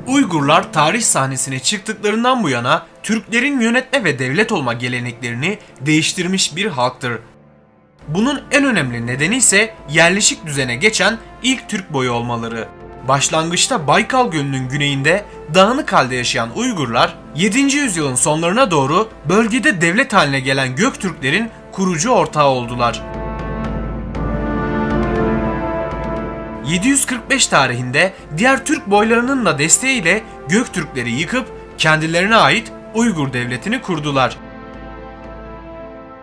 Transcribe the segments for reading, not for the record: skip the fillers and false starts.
Uygurlar tarih sahnesine çıktıklarından bu yana Türklerin yönetme ve devlet olma geleneklerini değiştirmiş bir halktır. Bunun en önemli nedeni ise yerleşik düzene geçen ilk Türk boyu olmaları. Başlangıçta Baykal Gölü'nün güneyinde dağınık halde yaşayan Uygurlar, 7. yüzyılın sonlarına doğru bölgede devlet haline gelen Göktürklerin kurucu ortağı oldular. 745 tarihinde diğer Türk boylarının da desteğiyle Göktürkleri yıkıp kendilerine ait Uygur devletini kurdular.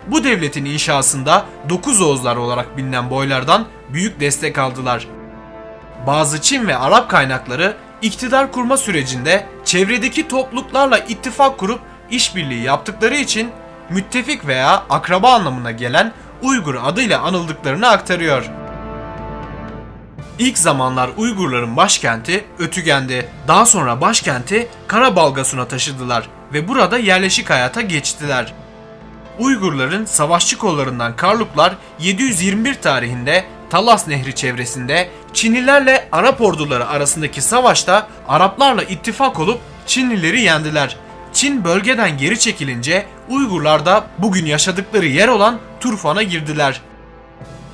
Bu devletin inşasında 9 Oğuzlar olarak bilinen boylardan büyük destek aldılar. Bazı Çin ve Arap kaynakları iktidar kurma sürecinde çevredeki topluluklarla ittifak kurup işbirliği yaptıkları için müttefik veya akraba anlamına gelen Uygur adıyla anıldıklarını aktarıyor. İlk zamanlar Uygurların başkenti Ötügen'di. Daha sonra başkenti Karabalgasun'a taşıdılar ve burada yerleşik hayata geçtiler. Uygurların savaşçı kollarından Karluklar 721 tarihinde Talas Nehri çevresinde Çinlilerle Arap orduları arasındaki savaşta Araplarla ittifak olup Çinlileri yendiler. Çin bölgeden geri çekilince Uygurlar da bugün yaşadıkları yer olan Turfan'a girdiler.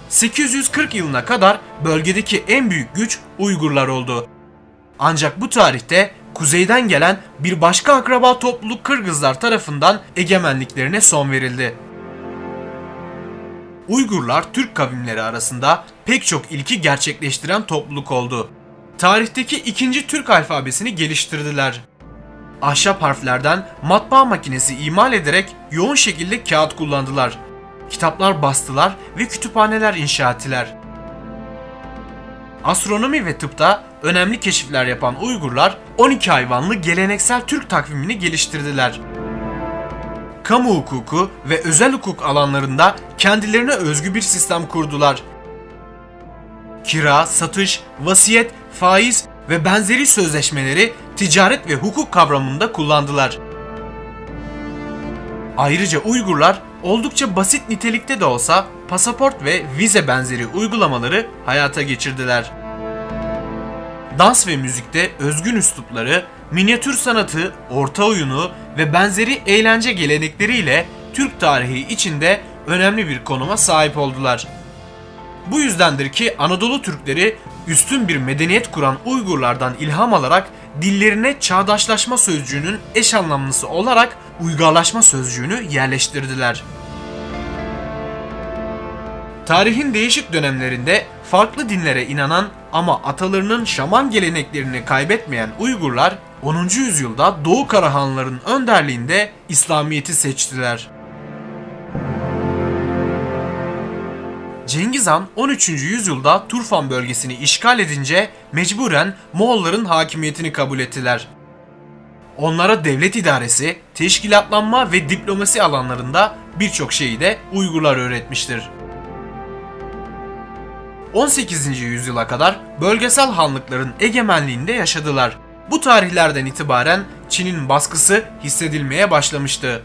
840 yılına kadar bölgedeki en büyük güç Uygurlar oldu. Ancak bu tarihte kuzeyden gelen bir başka akraba topluluk Kırgızlar tarafından egemenliklerine son verildi. Uygurlar Türk kavimleri arasında pek çok ilki gerçekleştiren topluluk oldu. Tarihteki ikinci Türk alfabesini geliştirdiler. Ahşap harflerden matbaa makinesi imal ederek yoğun şekilde kağıt kullandılar. Kitaplar bastılar ve kütüphaneler inşa ettiler. Astronomi ve tıpta önemli keşifler yapan Uygurlar 12 hayvanlı geleneksel Türk takvimini geliştirdiler. Kamu hukuku ve özel hukuk alanlarında kendilerine özgü bir sistem kurdular. Kira, satış, vasiyet, faiz ve benzeri sözleşmeleri ticaret ve hukuk kavramında kullandılar. Ayrıca Uygurlar oldukça basit nitelikte de olsa pasaport ve vize benzeri uygulamaları hayata geçirdiler. Dans ve müzikte özgün üslupları, minyatür sanatı, orta oyunu ve benzeri eğlence gelenekleriyle Türk tarihi içinde önemli bir konuma sahip oldular. Bu yüzdendir ki Anadolu Türkleri üstün bir medeniyet kuran Uygurlardan ilham alarak dillerine çağdaşlaşma sözcüğünün eş anlamlısı olarak uygarlaşma sözcüğünü yerleştirdiler. Tarihin değişik dönemlerinde farklı dinlere inanan ama atalarının şaman geleneklerini kaybetmeyen Uygurlar 10. yüzyılda Doğu Karahanlıların önderliğinde İslamiyet'i seçtiler. Cengiz Han 13. yüzyılda Turfan bölgesini işgal edince mecburen Moğolların hakimiyetini kabul ettiler. Onlara devlet idaresi, teşkilatlanma ve diplomasi alanlarında birçok şeyi de Uygurlar öğretmiştir. 18. yüzyıla kadar bölgesel hanlıkların egemenliğinde yaşadılar. Bu tarihlerden itibaren Çin'in baskısı hissedilmeye başlamıştı.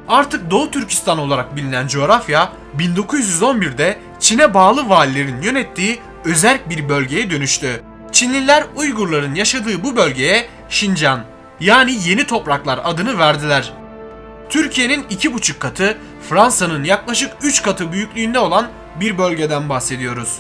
Artık Doğu Türkistan olarak bilinen coğrafya 1911'de Çin'e bağlı valilerin yönettiği özerk bir bölgeye dönüştü. Çinliler Uygurların yaşadığı bu bölgeye Şincan yani Yeni Topraklar adını verdiler. Türkiye'nin 2,5 katı, Fransa'nın yaklaşık 3 katı büyüklüğünde olan bir bölgeden bahsediyoruz.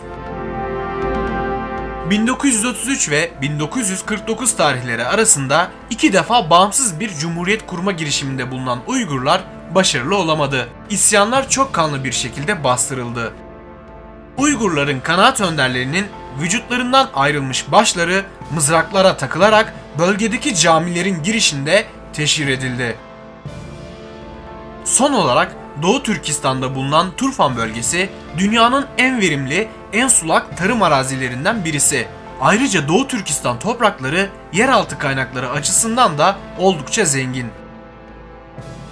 1933 ve 1949 tarihleri arasında 2 defa bağımsız bir cumhuriyet kurma girişiminde bulunan Uygurlar başarılı olamadı. İsyanlar çok kanlı bir şekilde bastırıldı. Uygurların kanaat önderlerinin vücutlarından ayrılmış başları mızraklara takılarak bölgedeki camilerin girişinde teşhir edildi. Son olarak Doğu Türkistan'da bulunan Turfan bölgesi dünyanın en verimli, en sulak tarım arazilerinden birisi. Ayrıca Doğu Türkistan toprakları yeraltı kaynakları açısından da oldukça zengin.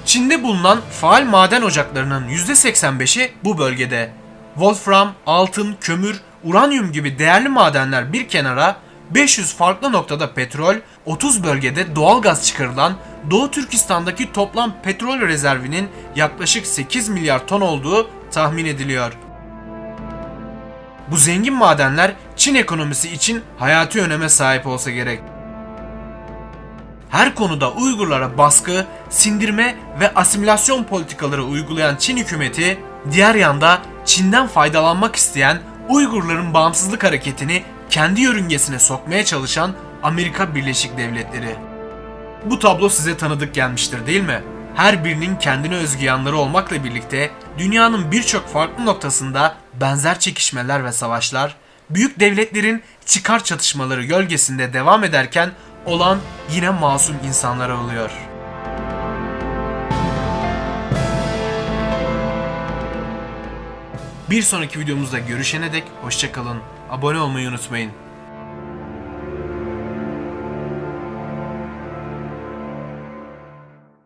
Çin'de bulunan faal maden ocaklarının %85'i bu bölgede. Wolfram, altın, kömür, uranyum gibi değerli madenler bir kenara, 500 farklı noktada petrol, 30 bölgede doğalgaz çıkarılan Doğu Türkistan'daki toplam petrol rezervinin yaklaşık 8 milyar ton olduğu tahmin ediliyor. Bu zengin madenler Çin ekonomisi için hayati öneme sahip olsa gerek. Her konuda Uygurlara baskı, sindirme ve asimilasyon politikaları uygulayan Çin hükümeti, diğer yanda Çin'den faydalanmak isteyen Uygurların bağımsızlık hareketini kendi yörüngesine sokmaya çalışan Amerika Birleşik Devletleri. Bu tablo size tanıdık gelmiştir değil mi? Her birinin kendine özgü yanları olmakla birlikte dünyanın birçok farklı noktasında benzer çekişmeler ve savaşlar, büyük devletlerin çıkar çatışmaları gölgesinde devam ederken olan yine masum insanlara oluyor. Bir sonraki videomuzda görüşene dek hoşça kalın. Abone olmayı unutmayın.